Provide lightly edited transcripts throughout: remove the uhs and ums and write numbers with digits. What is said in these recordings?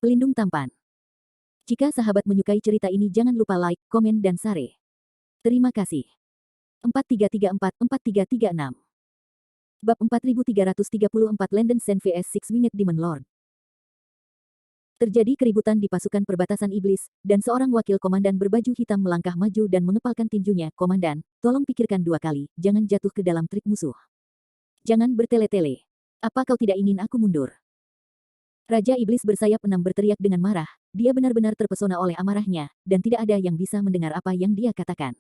Pelindung tampan. Jika sahabat menyukai cerita ini jangan lupa like, komen dan share. Terima kasih. 4334-4336 Bab 4334 Landen Sen vs Six Winged Demon Lord. Terjadi keributan di pasukan perbatasan iblis, dan seorang wakil komandan berbaju hitam melangkah maju dan mengepalkan tinjunya. Komandan, tolong pikirkan dua kali, jangan jatuh ke dalam trik musuh. Jangan bertele-tele. Apa kau tidak ingin aku mundur? Raja Iblis bersayap 6 berteriak dengan marah, dia benar-benar terpesona oleh amarahnya, dan tidak ada yang bisa mendengar apa yang dia katakan.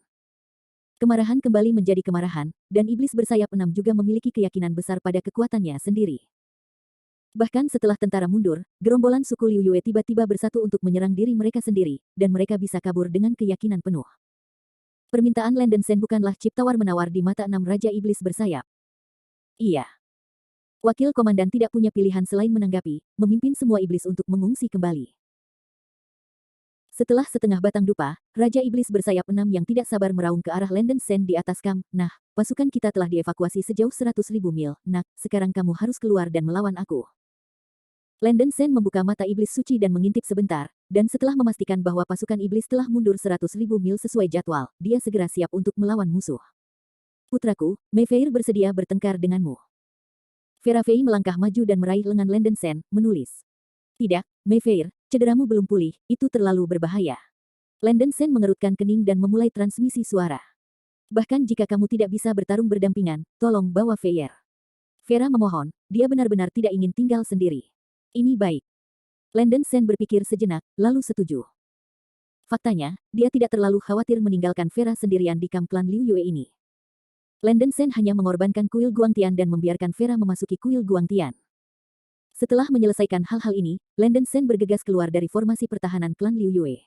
Kemarahan kembali menjadi kemarahan, dan Iblis bersayap 6 juga memiliki keyakinan besar pada kekuatannya sendiri. Bahkan setelah tentara mundur, gerombolan suku Liu Yue tiba-tiba bersatu untuk menyerang diri mereka sendiri, dan mereka bisa kabur dengan keyakinan penuh. Permintaan Landen Sen bukanlah cip tawar-menawar di mata 6 Raja Iblis bersayap. Iya. Wakil komandan tidak punya pilihan selain menanggapi, memimpin semua iblis untuk mengungsi kembali. Setelah setengah batang dupa, Raja Iblis bersayap 6 yang tidak sabar meraung ke arah Landen Sen di atas kamp. Nah, pasukan kita telah dievakuasi sejauh 100.000 mil. Nak, sekarang kamu harus keluar dan melawan aku. Landen Sen membuka mata iblis suci dan mengintip sebentar, dan setelah memastikan bahwa pasukan iblis telah mundur 100.000 mil sesuai jadwal, dia segera siap untuk melawan musuh. Putraku, Mayfair bersedia bertengkar denganmu. Vera Fei melangkah maju dan meraih lengan Landen Sen, menulis. Tidak, Mayfair, cederamu belum pulih, itu terlalu berbahaya. Landen Sen mengerutkan kening dan memulai transmisi suara. Bahkan jika kamu tidak bisa bertarung berdampingan, tolong bawa Feier. Vera memohon, dia benar-benar tidak ingin tinggal sendiri. Ini baik. Landen Sen berpikir sejenak, lalu setuju. Faktanya, dia tidak terlalu khawatir meninggalkan Vera sendirian di kamp klan Liu Yue ini. Landen Sen hanya mengorbankan kuil Guangtian dan membiarkan Vera memasuki kuil Guangtian. Setelah menyelesaikan hal-hal ini, Landen Sen bergegas keluar dari formasi pertahanan klan Liu Yue.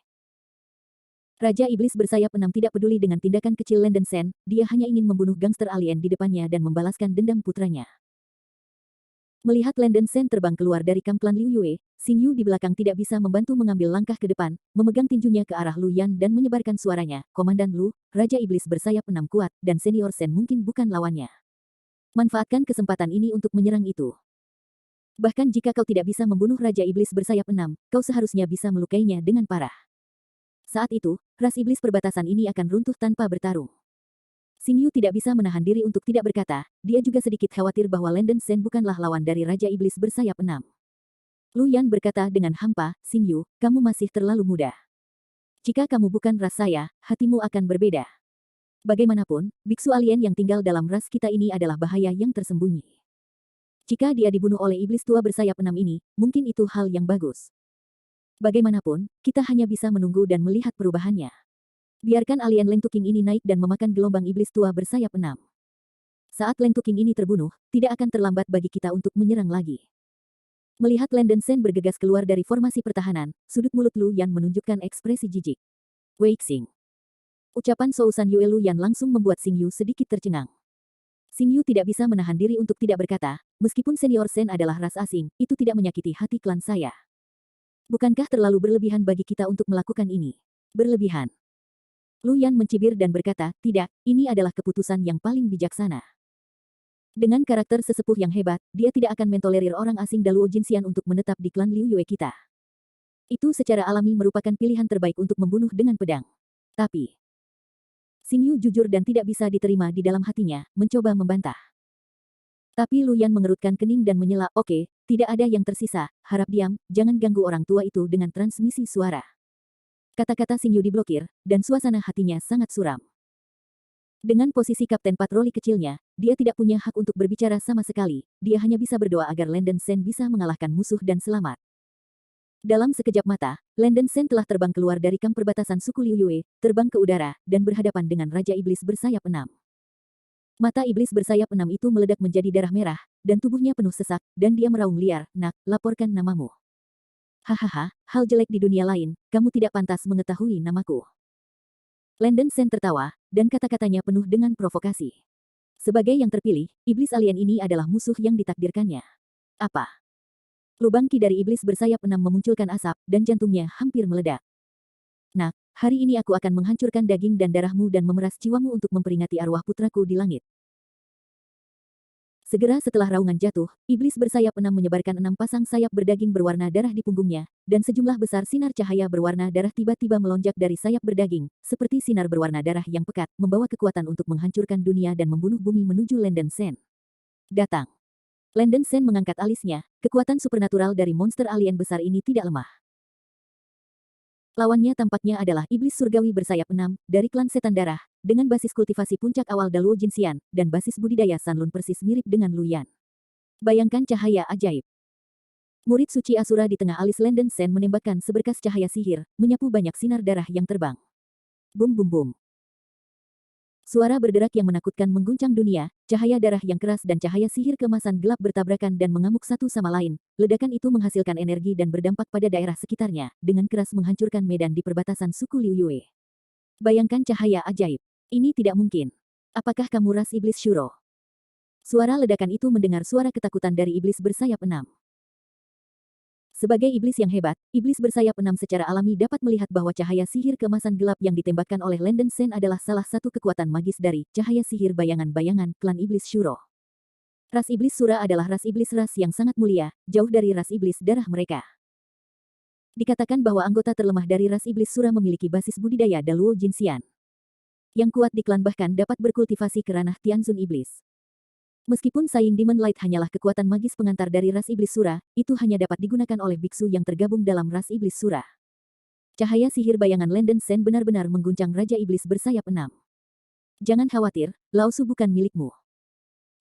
Raja Iblis bersayap 6 tidak peduli dengan tindakan kecil Landen Sen, dia hanya ingin membunuh gangster alien di depannya dan membalaskan dendam putranya. Melihat Landen Sen terbang keluar dari kamp klan Liu Yue, Xing Yu di belakang tidak bisa membantu mengambil langkah ke depan, memegang tinjunya ke arah Lu Yan dan menyebarkan suaranya, Komandan Lu, Raja Iblis bersayap 6 kuat, dan Senior Sen mungkin bukan lawannya. Manfaatkan kesempatan ini untuk menyerang itu. Bahkan jika kau tidak bisa membunuh Raja Iblis bersayap 6, kau seharusnya bisa melukainya dengan parah. Saat itu, ras iblis perbatasan ini akan runtuh tanpa bertarung. Xing Yu tidak bisa menahan diri untuk tidak berkata, dia juga sedikit khawatir bahwa Landen Sen bukanlah lawan dari Raja Iblis bersayap 6. Lu Yan berkata dengan hampa, Xing Yu, kamu masih terlalu muda. Jika kamu bukan ras saya, hatimu akan berbeda. Bagaimanapun, biksu alien yang tinggal dalam ras kita ini adalah bahaya yang tersembunyi. Jika dia dibunuh oleh iblis tua bersayap 6 ini, mungkin itu hal yang bagus. Bagaimanapun, kita hanya bisa menunggu dan melihat perubahannya. Biarkan alien Leng Tuking ini naik dan memakan gelombang iblis tua bersayap 6. Saat Leng Tuking ini terbunuh, tidak akan terlambat bagi kita untuk menyerang lagi. Melihat Landen Sen bergegas keluar dari formasi pertahanan, sudut mulut Lu Yan menunjukkan ekspresi jijik. Wei Xing. Ucapan Sousan Yue Lu Yan langsung membuat Xing Yu sedikit tercengang. Xing Yu tidak bisa menahan diri untuk tidak berkata, meskipun Senior Sen adalah ras asing, itu tidak menyakiti hati klan saya. Bukankah terlalu berlebihan bagi kita untuk melakukan ini? Berlebihan. Lu Yan mencibir dan berkata, tidak, ini adalah keputusan yang paling bijaksana. Dengan karakter sesepuh yang hebat, dia tidak akan mentolerir orang asing Daluo Jinxian untuk menetap di klan Liu Yue kita. Itu secara alami merupakan pilihan terbaik untuk membunuh dengan pedang. Tapi, Xing Yu jujur dan tidak bisa diterima di dalam hatinya, mencoba membantah. Tapi Lu Yan mengerutkan kening dan menyela, oke, tidak ada yang tersisa, harap diam, jangan ganggu orang tua itu dengan transmisi suara. Kata-kata Xing Yu diblokir, dan suasana hatinya sangat suram. Dengan posisi kapten patroli kecilnya, dia tidak punya hak untuk berbicara sama sekali, dia hanya bisa berdoa agar Landen Sen bisa mengalahkan musuh dan selamat. Dalam sekejap mata, Landen Sen telah terbang keluar dari kamp perbatasan suku Liu Yue, terbang ke udara, dan berhadapan dengan Raja Iblis bersayap 6. Mata iblis bersayap 6 itu meledak menjadi darah merah, dan tubuhnya penuh sesak, dan dia meraung liar, nak, laporkan namamu. Hahaha, hal jelek di dunia lain, kamu tidak pantas mengetahui namaku. Landen Sen tertawa, dan kata-katanya penuh dengan provokasi. Sebagai yang terpilih, iblis alien ini adalah musuh yang ditakdirkannya. Apa? Lubang ki dari iblis bersayap 6 memunculkan asap, dan jantungnya hampir meledak. Nak, hari ini aku akan menghancurkan daging dan darahmu dan memeras jiwamu untuk memperingati arwah putraku di langit. Segera setelah raungan jatuh, iblis bersayap 6 menyebarkan 6 pasang sayap berdaging berwarna darah di punggungnya, dan sejumlah besar sinar cahaya berwarna darah tiba-tiba melonjak dari sayap berdaging, seperti sinar berwarna darah yang pekat, membawa kekuatan untuk menghancurkan dunia dan membunuh bumi menuju Landen Sen. Datang. Landen Sen mengangkat alisnya, kekuatan supernatural dari monster alien besar ini tidak lemah. Lawannya tampaknya adalah iblis surgawi bersayap 6, dari klan setan darah, dengan basis kultivasi puncak awal Daluo Jinxian, dan basis budidaya Sanlun persis mirip dengan Luyan. Bayangkan cahaya ajaib. Murid suci Asura di tengah alis Landen Sen menembakkan seberkas cahaya sihir, menyapu banyak sinar darah yang terbang. Bum bum bum. Suara berderak yang menakutkan mengguncang dunia, cahaya darah yang keras dan cahaya sihir keemasan gelap bertabrakan dan mengamuk satu sama lain. Ledakan itu menghasilkan energi dan berdampak pada daerah sekitarnya, dengan keras menghancurkan medan di perbatasan suku Liu Yue. Bayangkan cahaya ajaib. Ini tidak mungkin. Apakah kamu ras iblis Shuro? Suara ledakan itu mendengar suara ketakutan dari iblis bersayap 6. Sebagai iblis yang hebat, iblis bersayap 6 secara alami dapat melihat bahwa cahaya sihir keemasan gelap yang ditembakkan oleh Landen Sen adalah salah satu kekuatan magis dari cahaya sihir bayangan-bayangan klan iblis Shuro. Ras iblis Sura adalah ras yang sangat mulia, jauh dari ras iblis darah mereka. Dikatakan bahwa anggota terlemah dari ras iblis Sura memiliki basis budidaya Daluo Jinxian. Yang kuat di klan bahkan dapat berkultivasi ke ranah Tianzun iblis. Meskipun Saing Demon Light hanyalah kekuatan magis pengantar dari ras iblis Sura, itu hanya dapat digunakan oleh biksu yang tergabung dalam ras iblis Sura. Cahaya sihir bayangan Landen Sen benar-benar mengguncang Raja Iblis bersayap 6. Jangan khawatir, Lao Su bukan milikmu.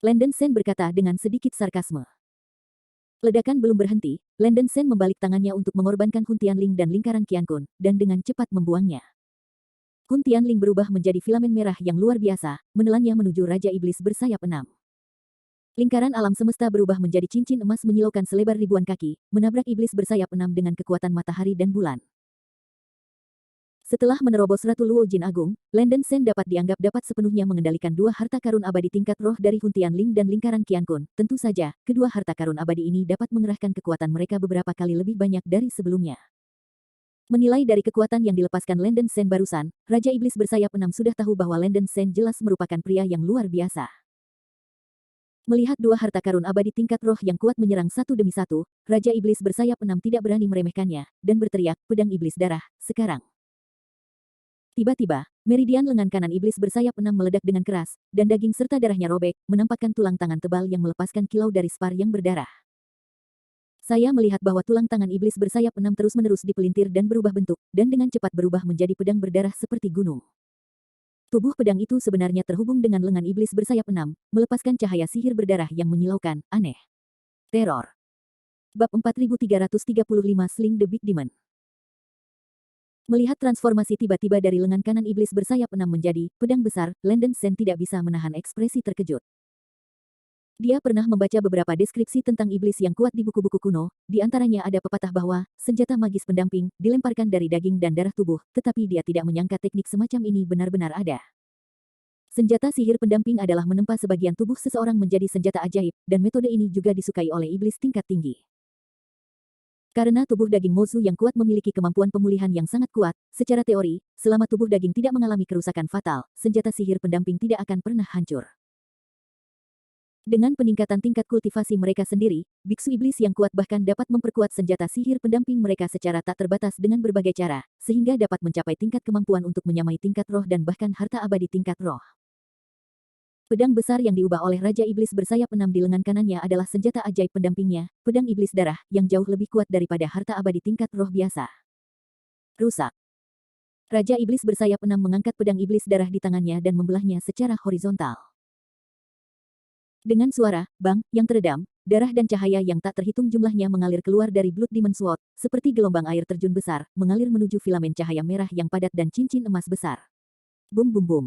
Landen Sen berkata dengan sedikit sarkasme. Ledakan belum berhenti, Landen Sen membalik tangannya untuk mengorbankan Hun Tianling dan lingkaran Qiankun, dan dengan cepat membuangnya. Hun Tianling berubah menjadi filamen merah yang luar biasa, menelannya menuju Raja Iblis bersayap 6. Lingkaran alam semesta berubah menjadi cincin emas menyilaukan selebar ribuan kaki, menabrak iblis bersayap 6 dengan kekuatan matahari dan bulan. Setelah menerobos Ratu Luo Jin Agung, Landen Sen dapat dianggap dapat sepenuhnya mengendalikan dua harta karun abadi tingkat roh dari Hun Tianling dan lingkaran Qiankun. Tentu saja, kedua harta karun abadi ini dapat mengerahkan kekuatan mereka beberapa kali lebih banyak dari sebelumnya. Menilai dari kekuatan yang dilepaskan Landen Sen barusan, Raja Iblis bersayap 6 sudah tahu bahwa Landen Sen jelas merupakan pria yang luar biasa. Melihat dua harta karun abadi tingkat roh yang kuat menyerang satu demi satu, Raja Iblis bersayap 6 tidak berani meremehkannya, dan berteriak, pedang iblis darah, sekarang. Tiba-tiba, meridian lengan kanan iblis bersayap 6 meledak dengan keras, dan daging serta darahnya robek, menampakkan tulang tangan tebal yang melepaskan kilau dari spar yang berdarah. Saya melihat bahwa tulang tangan iblis bersayap 6 terus-menerus dipelintir dan berubah bentuk, dan dengan cepat berubah menjadi pedang berdarah seperti gunung. Tubuh pedang itu sebenarnya terhubung dengan lengan iblis bersayap 6, melepaskan cahaya sihir berdarah yang menyilaukan, aneh. Teror. Bab 4335 Sling the Big Demon. Melihat transformasi tiba-tiba dari lengan kanan iblis bersayap 6 menjadi pedang besar, Landen Sen tidak bisa menahan ekspresi terkejut. Dia pernah membaca beberapa deskripsi tentang iblis yang kuat di buku-buku kuno, di antaranya ada pepatah bahwa senjata magis pendamping dilemparkan dari daging dan darah tubuh, tetapi dia tidak menyangka teknik semacam ini benar-benar ada. Senjata sihir pendamping adalah menempa sebagian tubuh seseorang menjadi senjata ajaib, dan metode ini juga disukai oleh iblis tingkat tinggi. Karena tubuh daging Mozu yang kuat memiliki kemampuan pemulihan yang sangat kuat, secara teori, selama tubuh daging tidak mengalami kerusakan fatal, senjata sihir pendamping tidak akan pernah hancur. Dengan peningkatan tingkat kultivasi mereka sendiri, biksu iblis yang kuat bahkan dapat memperkuat senjata sihir pendamping mereka secara tak terbatas dengan berbagai cara, sehingga dapat mencapai tingkat kemampuan untuk menyamai tingkat roh dan bahkan harta abadi tingkat roh. Pedang besar yang diubah oleh Raja Iblis bersayap 6 di lengan kanannya adalah senjata ajaib pendampingnya, pedang iblis darah, yang jauh lebih kuat daripada harta abadi tingkat roh biasa. Rusak. Raja Iblis bersayap 6 mengangkat pedang iblis darah di tangannya dan membelahnya secara horizontal. Dengan suara, bang, yang teredam, darah dan cahaya yang tak terhitung jumlahnya mengalir keluar dari Blood Demon Sword, seperti gelombang air terjun besar, mengalir menuju filamen cahaya merah yang padat dan cincin emas besar. Bum bum bum.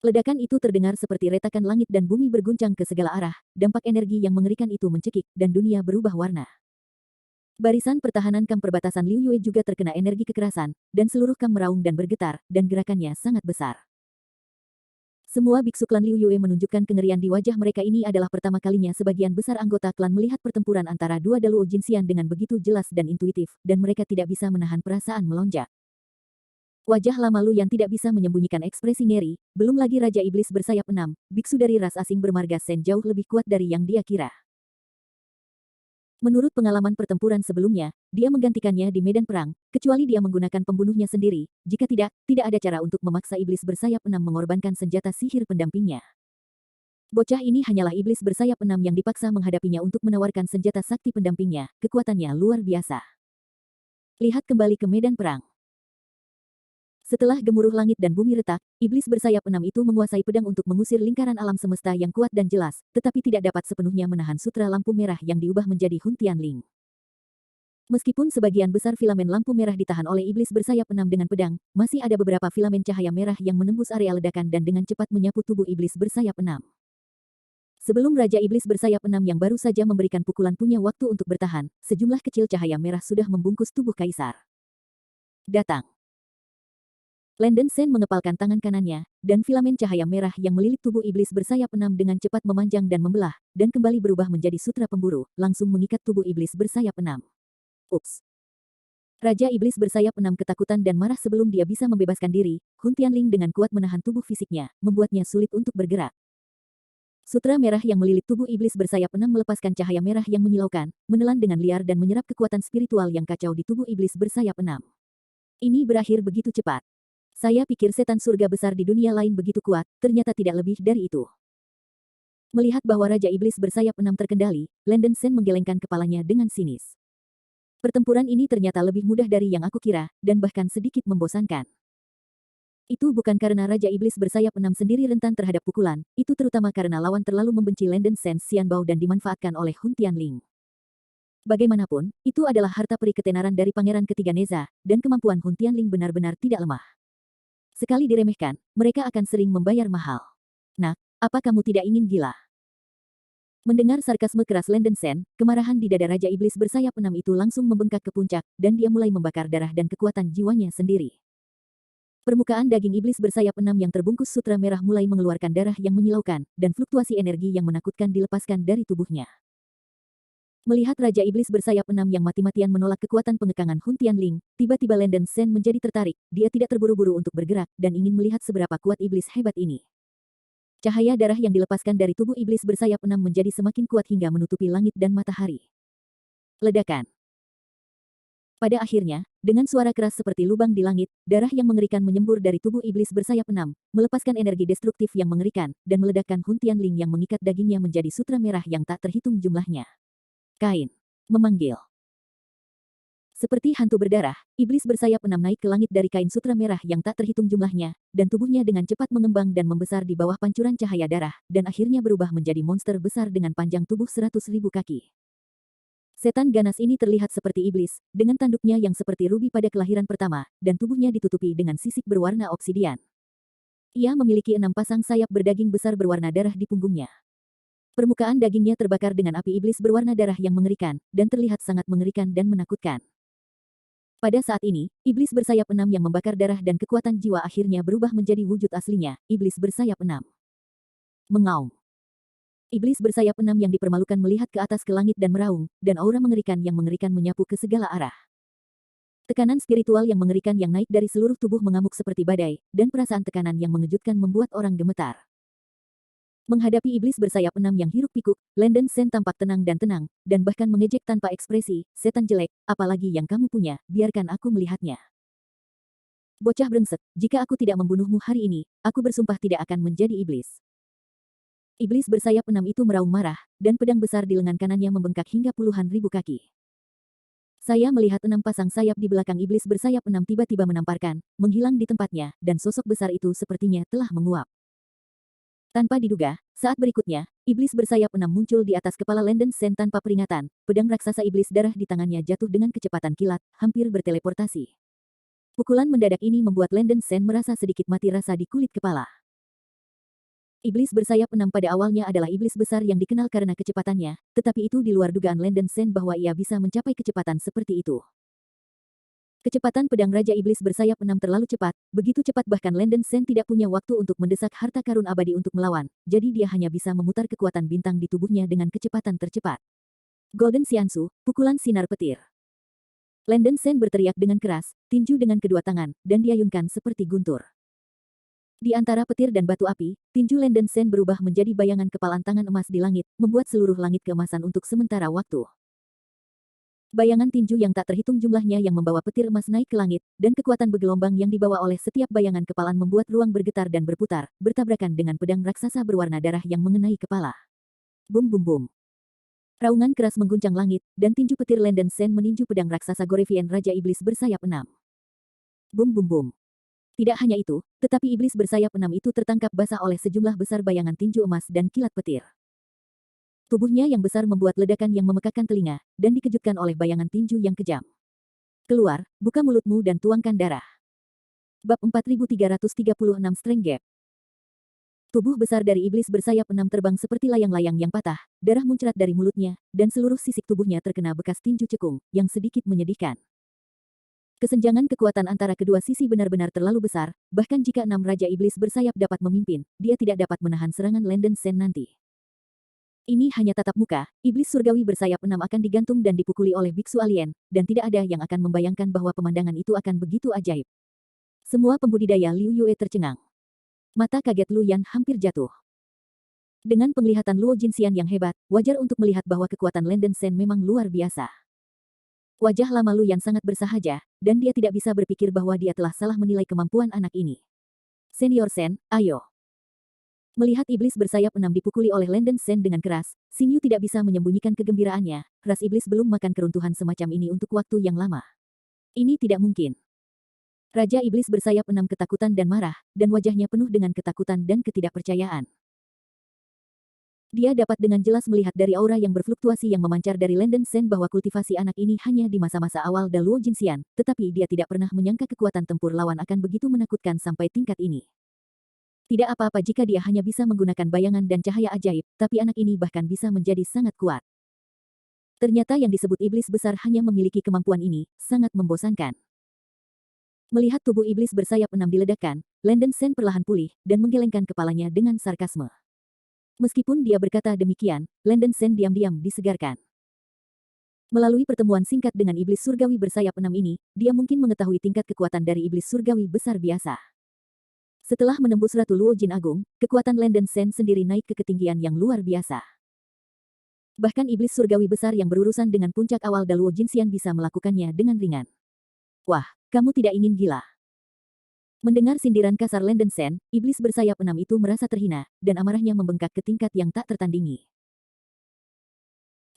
Ledakan itu terdengar seperti retakan langit dan bumi berguncang ke segala arah, dampak energi yang mengerikan itu mencekik, dan dunia berubah warna. Barisan pertahanan kamp perbatasan Liu Yue juga terkena energi kekerasan, dan seluruh kamp meraung dan bergetar, dan gerakannya sangat besar. Semua biksu klan Liu Yue menunjukkan kengerian di wajah mereka. Ini adalah pertama kalinya sebagian besar anggota klan melihat pertempuran antara dua Daluo Jinxian dengan begitu jelas dan intuitif, dan mereka tidak bisa menahan perasaan melonjak. Wajah lama Lu yang tidak bisa menyembunyikan ekspresi ngeri, belum lagi Raja Iblis bersayap 6, biksu dari ras asing bermarga Sen jauh lebih kuat dari yang dia kira. Menurut pengalaman pertempuran sebelumnya, dia menggantikannya di medan perang, kecuali dia menggunakan pembunuhnya sendiri, jika tidak, tidak ada cara untuk memaksa iblis bersayap 6 mengorbankan senjata sihir pendampingnya. Bocah ini hanyalah iblis bersayap 6 yang dipaksa menghadapinya untuk menawarkan senjata sakti pendampingnya, kekuatannya luar biasa. Lihat kembali ke medan perang. Setelah gemuruh langit dan bumi retak, iblis bersayap 6 itu menguasai pedang untuk mengusir lingkaran alam semesta yang kuat dan jelas, tetapi tidak dapat sepenuhnya menahan sutra lampu merah yang diubah menjadi Hun Tianling. Meskipun sebagian besar filamen lampu merah ditahan oleh iblis bersayap 6 dengan pedang, masih ada beberapa filamen cahaya merah yang menembus area ledakan dan dengan cepat menyapu tubuh iblis bersayap 6. Sebelum Raja Iblis bersayap 6 yang baru saja memberikan pukulan punya waktu untuk bertahan, sejumlah kecil cahaya merah sudah membungkus tubuh kaisar. Datang. Lenden Sen mengepalkan tangan kanannya, dan filamen cahaya merah yang melilit tubuh iblis bersayap 6 dengan cepat memanjang dan membelah, dan kembali berubah menjadi sutra pemburu, langsung mengikat tubuh iblis bersayap 6. Ups! Raja Iblis bersayap 6 ketakutan dan marah sebelum dia bisa membebaskan diri, Hun Tianling dengan kuat menahan tubuh fisiknya, membuatnya sulit untuk bergerak. Sutra merah yang melilit tubuh iblis bersayap 6 melepaskan cahaya merah yang menyilaukan, menelan dengan liar dan menyerap kekuatan spiritual yang kacau di tubuh iblis bersayap 6. Ini berakhir begitu cepat. Saya pikir setan surga besar di dunia lain begitu kuat, ternyata tidak lebih dari itu. Melihat bahwa Raja Iblis bersayap 6 terkendali, Lenden Sen menggelengkan kepalanya dengan sinis. Pertempuran ini ternyata lebih mudah dari yang aku kira, dan bahkan sedikit membosankan. Itu bukan karena Raja Iblis bersayap 6 sendiri rentan terhadap pukulan, itu terutama karena lawan terlalu membenci Lenden Sen Xianbao dan dimanfaatkan oleh Hun Tianling. Bagaimanapun, itu adalah harta peri ketenaran dari Pangeran Ketiga Neza, dan kemampuan Hun Tianling benar-benar tidak lemah. Sekali diremehkan, mereka akan sering membayar mahal. Nak, apa kamu tidak ingin gila? Mendengar sarkasme keras Lenden Sen, kemarahan di dada Raja Iblis bersayap 6 itu langsung membengkak ke puncak, dan dia mulai membakar darah dan kekuatan jiwanya sendiri. Permukaan daging iblis bersayap 6 yang terbungkus sutra merah mulai mengeluarkan darah yang menyilaukan, dan fluktuasi energi yang menakutkan dilepaskan dari tubuhnya. Melihat Raja Iblis bersayap 6 yang mati-matian menolak kekuatan pengekangan Hun Tianling, tiba-tiba Lenden Sen menjadi tertarik, dia tidak terburu-buru untuk bergerak, dan ingin melihat seberapa kuat iblis hebat ini. Cahaya darah yang dilepaskan dari tubuh iblis bersayap 6 menjadi semakin kuat hingga menutupi langit dan matahari. Ledakan. Pada akhirnya, dengan suara keras seperti lubang di langit, darah yang mengerikan menyembur dari tubuh iblis bersayap 6, melepaskan energi destruktif yang mengerikan, dan meledakkan Hun Tianling yang mengikat dagingnya menjadi sutra merah yang tak terhitung jumlahnya. Kain. Memanggil. Seperti hantu berdarah, iblis bersayap 6 naik ke langit dari kain sutra merah yang tak terhitung jumlahnya, dan tubuhnya dengan cepat mengembang dan membesar di bawah pancuran cahaya darah, dan akhirnya berubah menjadi monster besar dengan panjang tubuh 100.000 kaki. Setan ganas ini terlihat seperti iblis, dengan tanduknya yang seperti rubi pada kelahiran pertama, dan tubuhnya ditutupi dengan sisik berwarna obsidian. Ia memiliki 6 pasang sayap berdaging besar berwarna darah di punggungnya. Permukaan dagingnya terbakar dengan api iblis berwarna darah yang mengerikan, dan terlihat sangat mengerikan dan menakutkan. Pada saat ini, iblis bersayap 6 yang membakar darah dan kekuatan jiwa akhirnya berubah menjadi wujud aslinya, iblis bersayap 6. Mengaum. Iblis bersayap 6 yang dipermalukan melihat ke atas ke langit dan meraung, dan aura mengerikan yang mengerikan menyapu ke segala arah. Tekanan spiritual yang mengerikan yang naik dari seluruh tubuh mengamuk seperti badai, dan perasaan tekanan yang mengejutkan membuat orang gemetar. Menghadapi iblis bersayap 6 yang hiruk-pikuk, Lenden Sen tampak tenang, dan bahkan mengejek tanpa ekspresi, setan jelek, apalagi yang kamu punya, biarkan aku melihatnya. Bocah brengsek, jika aku tidak membunuhmu hari ini, aku bersumpah tidak akan menjadi iblis. Iblis bersayap 6 itu meraung marah, dan pedang besar di lengan kanannya membengkak hingga puluhan ribu kaki. Saya melihat 6 pasang sayap di belakang iblis bersayap 6 tiba-tiba menamparkan, menghilang di tempatnya, dan sosok besar itu sepertinya telah menguap. Tanpa diduga, saat berikutnya, iblis bersayap 6 muncul di atas kepala Lenden Sen tanpa peringatan, pedang raksasa iblis darah di tangannya jatuh dengan kecepatan kilat, hampir berteleportasi. Pukulan mendadak ini membuat Lenden Sen merasa sedikit mati rasa di kulit kepala. Iblis bersayap 6 pada awalnya adalah iblis besar yang dikenal karena kecepatannya, tetapi itu di luar dugaan Lenden Sen bahwa ia bisa mencapai kecepatan seperti itu. Kecepatan pedang Raja Iblis bersayap 6 terlalu cepat, begitu cepat bahkan Lenden Sen tidak punya waktu untuk mendesak harta karun abadi untuk melawan, jadi dia hanya bisa memutar kekuatan bintang di tubuhnya dengan kecepatan tercepat. Golden Xiansu, pukulan sinar petir. Landen Sen berteriak dengan keras, tinju dengan kedua tangan, dan diayunkan seperti guntur. Di antara petir dan batu api, tinju Landen Sen berubah menjadi bayangan kepalan tangan emas di langit, membuat seluruh langit keemasan untuk sementara waktu. Bayangan tinju yang tak terhitung jumlahnya yang membawa petir emas naik ke langit, dan kekuatan bergelombang yang dibawa oleh setiap bayangan kepalan membuat ruang bergetar dan berputar, bertabrakan dengan pedang raksasa berwarna darah yang mengenai kepala. Bum bum bum. Raungan keras mengguncang langit, dan tinju petir Landen Sen meninju pedang raksasa Gorevien Raja Iblis bersayap 6. Bum bum bum. Tidak hanya itu, tetapi iblis bersayap 6 itu tertangkap basah oleh sejumlah besar bayangan tinju emas dan kilat petir. Tubuhnya yang besar membuat ledakan yang memekakkan telinga, dan dikejutkan oleh bayangan tinju yang kejam. Keluar, buka mulutmu dan tuangkan darah. Bab 4336 Strength Gap. Tubuh besar dari iblis bersayap 6 terbang seperti layang-layang yang patah, darah muncrat dari mulutnya, dan seluruh sisik tubuhnya terkena bekas tinju cekung, yang sedikit menyedihkan. Kesenjangan kekuatan antara kedua sisi benar-benar terlalu besar, bahkan jika 6 Raja Iblis bersayap dapat memimpin, dia tidak dapat menahan serangan Landen Sen nanti. Ini hanya tatap muka, Iblis Surgawi bersayap 6 akan digantung dan dipukuli oleh biksu alien, dan tidak ada yang akan membayangkan bahwa pemandangan itu akan begitu ajaib. Semua pembudidaya Liu Yue tercengang. Mata kaget Lu Yan hampir jatuh. Dengan penglihatan Luo Jinxian yang hebat, wajar untuk melihat bahwa kekuatan Landen Sen memang luar biasa. Wajah lama Lu Yan sangat bersahaja, dan dia tidak bisa berpikir bahwa dia telah salah menilai kemampuan anak ini. Senior Sen, ayo. Melihat iblis bersayap 6 dipukuli oleh Landen Sen dengan keras, Xing Yu tidak bisa menyembunyikan kegembiraannya, ras iblis belum makan keruntuhan semacam ini untuk waktu yang lama. Ini tidak mungkin. Raja Iblis bersayap 6 ketakutan dan marah, dan wajahnya penuh dengan ketakutan dan ketidakpercayaan. Dia dapat dengan jelas melihat dari aura yang berfluktuasi yang memancar dari Landen Sen bahwa kultivasi anak ini hanya di masa-masa awal Da Luo Jinxian, tetapi dia tidak pernah menyangka kekuatan tempur lawan akan begitu menakutkan sampai tingkat ini. Tidak apa-apa jika dia hanya bisa menggunakan bayangan dan cahaya ajaib, tapi anak ini bahkan bisa menjadi sangat kuat. Ternyata yang disebut iblis besar hanya memiliki kemampuan ini, sangat membosankan. Melihat tubuh iblis bersayap 6 diledakkan, Landen Sen perlahan pulih, dan menggelengkan kepalanya dengan sarkasme. Meskipun dia berkata demikian, Landen Sen diam-diam disegarkan. Melalui pertemuan singkat dengan iblis surgawi bersayap 6 ini, dia mungkin mengetahui tingkat kekuatan dari iblis surgawi besar biasa. Setelah menembus Ratu Luo Jin Agung, kekuatan Landen Sen sendiri naik ke ketinggian yang luar biasa. Bahkan iblis surgawi besar yang berurusan dengan puncak awal Da Luo Jinxian bisa melakukannya dengan ringan. Wah, kamu tidak ingin gila. Mendengar sindiran kasar Landen Sen, iblis bersayap 6 itu merasa terhina, dan amarahnya membengkak ke tingkat yang tak tertandingi.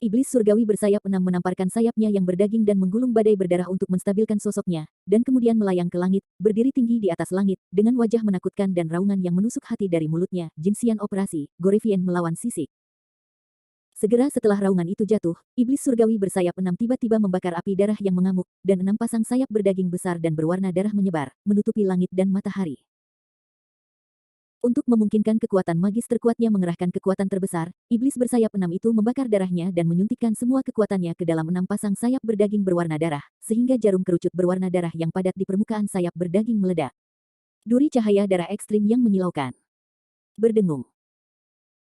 Iblis surgawi bersayap 6 menamparkan sayapnya yang berdaging dan menggulung badai berdarah untuk menstabilkan sosoknya, dan kemudian melayang ke langit, berdiri tinggi di atas langit, dengan wajah menakutkan dan raungan yang menusuk hati dari mulutnya. Jinxian operasi, Gorevien melawan sisik. Segera setelah raungan itu jatuh, iblis surgawi bersayap 6 tiba-tiba membakar api darah yang mengamuk, dan 6 pasang sayap berdaging besar dan berwarna darah menyebar, menutupi langit dan matahari. Untuk memungkinkan kekuatan magis terkuatnya mengerahkan kekuatan terbesar, iblis bersayap 6 itu membakar darahnya dan menyuntikkan semua kekuatannya ke dalam 6 pasang sayap berdaging berwarna darah, sehingga jarum kerucut berwarna darah yang padat di permukaan sayap berdaging meledak. Duri cahaya darah ekstrim yang menyilaukan. Berdengung.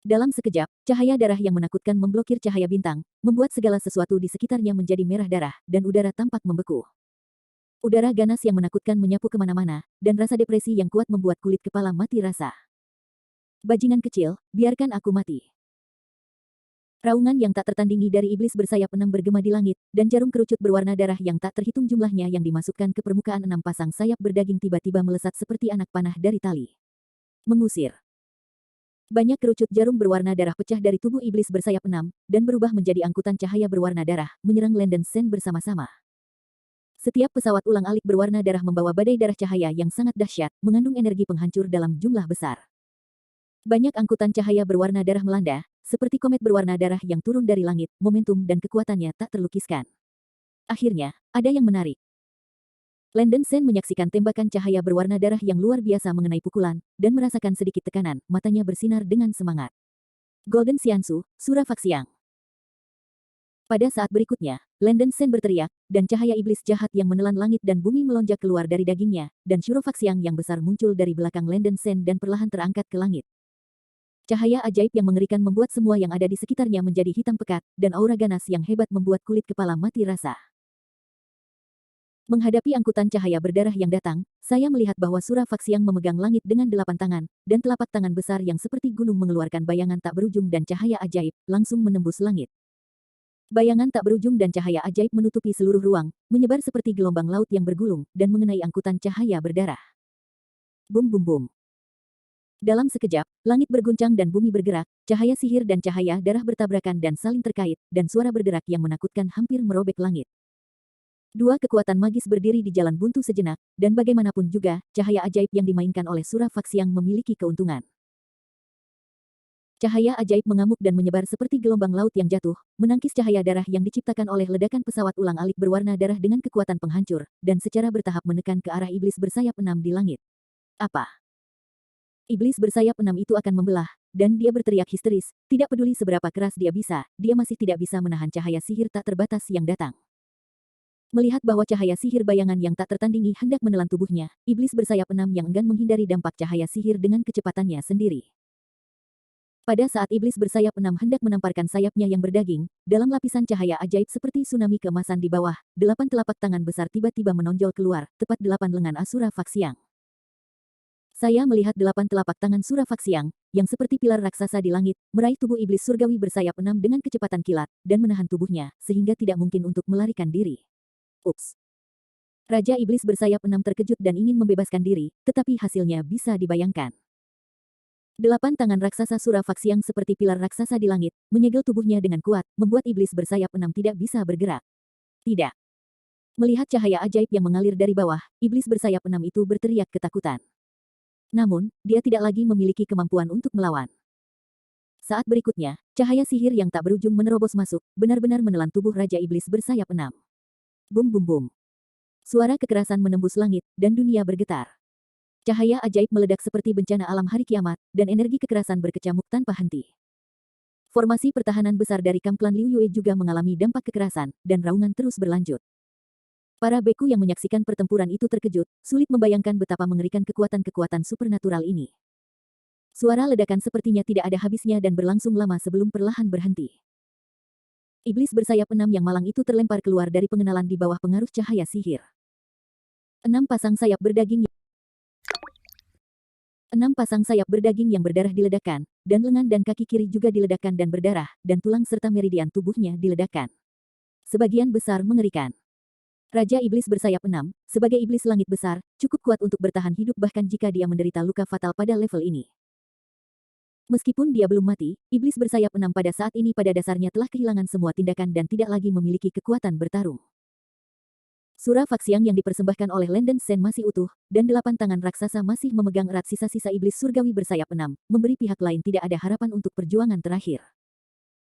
Dalam sekejap, cahaya darah yang menakutkan memblokir cahaya bintang, membuat segala sesuatu di sekitarnya menjadi merah darah, dan udara tampak membeku. Udara ganas yang menakutkan menyapu kemana-mana, dan rasa depresi yang kuat membuat kulit kepala mati rasa. Bajingan kecil, biarkan aku mati. Raungan yang tak tertandingi dari iblis bersayap 6 bergema di langit, dan jarum kerucut berwarna darah yang tak terhitung jumlahnya yang dimasukkan ke permukaan 6 pasang sayap berdaging tiba-tiba melesat seperti anak panah dari tali. Mengusir. Banyak kerucut jarum berwarna darah pecah dari tubuh iblis bersayap 6, dan berubah menjadi angkutan cahaya berwarna darah, menyerang Landen Sen bersama-sama. Setiap pesawat ulang-alik berwarna darah membawa badai darah cahaya yang sangat dahsyat, mengandung energi penghancur dalam jumlah besar. Banyak angkutan cahaya berwarna darah melanda, seperti komet berwarna darah yang turun dari langit, momentum dan kekuatannya tak terlukiskan. Akhirnya, ada yang menarik. Landen Sen menyaksikan tembakan cahaya berwarna darah yang luar biasa mengenai pukulan, dan merasakan sedikit tekanan, matanya bersinar dengan semangat. Golden Xiansu, Sura Faxiang. Pada saat berikutnya, Landen Sen berteriak, dan cahaya iblis jahat yang menelan langit dan bumi melonjak keluar dari dagingnya, dan Shuro Faxiang yang besar muncul dari belakang Landen Sen dan perlahan terangkat ke langit. Cahaya ajaib yang mengerikan membuat semua yang ada di sekitarnya menjadi hitam pekat, dan aura ganas yang hebat membuat kulit kepala mati rasa. Menghadapi angkutan cahaya berdarah yang datang, saya melihat bahwa Sura Faksiang memegang langit dengan 8 tangan, dan telapak tangan besar yang seperti gunung mengeluarkan bayangan tak berujung dan cahaya ajaib, langsung menembus langit. Bayangan tak berujung dan cahaya ajaib menutupi seluruh ruang, menyebar seperti gelombang laut yang bergulung, dan mengenai angkutan cahaya berdarah. Bum bum bum. Dalam sekejap, langit berguncang dan bumi bergerak, cahaya sihir dan cahaya darah bertabrakan dan saling terkait, dan suara berderak yang menakutkan hampir merobek langit. Dua kekuatan magis berdiri di jalan buntu sejenak, dan bagaimanapun juga, cahaya ajaib yang dimainkan oleh Sura Faksiang memiliki keuntungan. Cahaya ajaib mengamuk dan menyebar seperti gelombang laut yang jatuh, menangkis cahaya darah yang diciptakan oleh ledakan pesawat ulang-alik berwarna darah dengan kekuatan penghancur, dan secara bertahap menekan ke arah iblis bersayap 6 di langit. Apa? Iblis bersayap 6 itu akan membelah, dan dia berteriak histeris, tidak peduli seberapa keras dia masih tidak bisa menahan cahaya sihir tak terbatas yang datang. Melihat bahwa cahaya sihir bayangan yang tak tertandingi hendak menelan tubuhnya, iblis bersayap 6 yang enggan menghindari dampak cahaya sihir dengan kecepatannya sendiri. Pada saat iblis bersayap 6 hendak menamparkan sayapnya yang berdaging, dalam lapisan cahaya ajaib seperti tsunami keemasan di bawah, 8 telapak tangan besar tiba-tiba menonjol keluar, tepat 8 lengan Asura Faksiang. Saya melihat 8 telapak tangan Sura Faksiang, yang seperti pilar raksasa di langit, meraih tubuh iblis surgawi bersayap 6 dengan kecepatan kilat, dan menahan tubuhnya, sehingga tidak mungkin untuk melarikan diri. Ups. Raja Iblis bersayap 6 terkejut dan ingin membebaskan diri, tetapi hasilnya bisa dibayangkan. 8 tangan raksasa Sura Faksiang seperti pilar raksasa di langit, menyegel tubuhnya dengan kuat, membuat iblis bersayap 6 tidak bisa bergerak. Tidak. Melihat cahaya ajaib yang mengalir dari bawah, iblis bersayap 6 itu berteriak ketakutan. Namun, dia tidak lagi memiliki kemampuan untuk melawan. Saat berikutnya, cahaya sihir yang tak berujung menerobos masuk, benar-benar menelan tubuh Raja Iblis bersayap 6. Bum bum bum. Suara kekerasan menembus langit, dan dunia bergetar. Cahaya ajaib meledak seperti bencana alam hari kiamat, dan energi kekerasan berkecamuk tanpa henti. Formasi pertahanan besar dari Kam Klan Liu Yue juga mengalami dampak kekerasan, dan raungan terus berlanjut. Para beku yang menyaksikan pertempuran itu terkejut, sulit membayangkan betapa mengerikan kekuatan-kekuatan supernatural ini. Suara ledakan sepertinya tidak ada habisnya dan berlangsung lama sebelum perlahan berhenti. Iblis bersayap 6 yang malang itu terlempar keluar dari pengenalan di bawah pengaruh cahaya sihir. 6 pasang sayap berdaging yang berdarah diledakkan, dan lengan dan kaki kiri juga diledakkan dan berdarah, dan tulang serta meridian tubuhnya diledakkan. Sebagian besar mengerikan. Raja Iblis bersayap 6, sebagai iblis langit besar, cukup kuat untuk bertahan hidup bahkan jika dia menderita luka fatal pada level ini. Meskipun dia belum mati, iblis bersayap 6 pada saat ini pada dasarnya telah kehilangan semua tindakan dan tidak lagi memiliki kekuatan bertarung. Sura Faksiang yang dipersembahkan oleh Lenden Sen masih utuh, dan 8 tangan raksasa masih memegang erat sisa-sisa iblis surgawi bersayap 6, memberi pihak lain tidak ada harapan untuk perjuangan terakhir.